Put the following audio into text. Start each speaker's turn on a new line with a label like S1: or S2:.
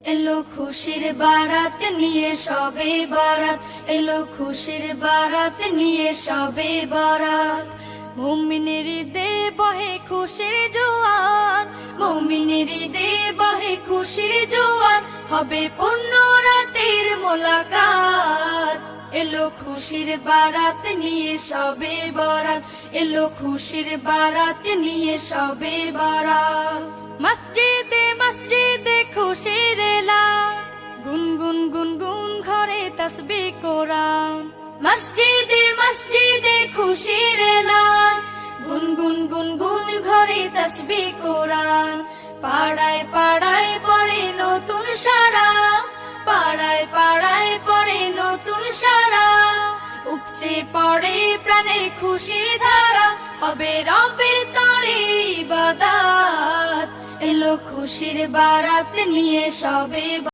S1: এলো খুশির বারাত নিয়ে সবে বারাত, এলো খুশির বারাত নিয়ে সবে বারাত। মুমিনের ঈদে বহে খুশির জোয়ার, মুমিনের ঈদে বহে খুশির জোয়ার, হবে পূর্ণ রাতের মোলাকাত। এলো খুশির বারাত নিয়ে সবে বারাত, এলো খুশির বারাত নিয়ে সবে বারাত। মসজিদে মসজিদে খুশির এলান, গুনগুন গুনগুন ঘরে তাসবিহ কোরআন। মসজিদে মসজিদে খুশির এলান, গুনগুন গুনগুন ঘরে তাসবিহ কোরআন। পাড়ায় পাড়ায় পড়ে নতুন সারা, পাড়ায় পাড়ায় পড়ে নতুন সারা। উপচে পড়ে প্রাণে খুশির ধারা, হবে রবের তরে ইবাদত। এলো খুশির বারাত নিয়ে সবে